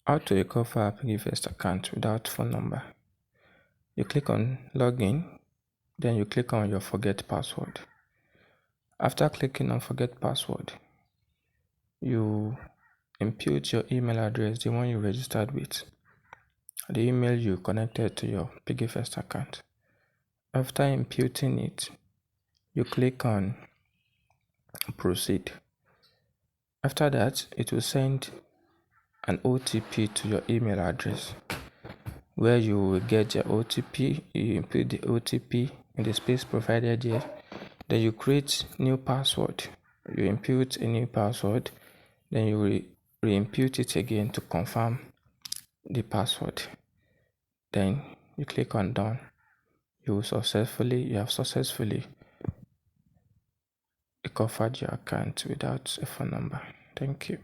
How to recover a PiggyVest account without phone number. You click on login, then you click on your forget password. After clicking on forget password, you input your email address, the one you registered with, the email you connected to your PiggyVest account. After inputting it, you click on proceed. After that, it will send an OTP to your email address, where you will get your OTP. You input the OTP in the space provided here. Then you create new password. You input a new password. Then you re-input it again to confirm the password. Then you click on done. You have successfully recovered your account without a phone number. Thank you.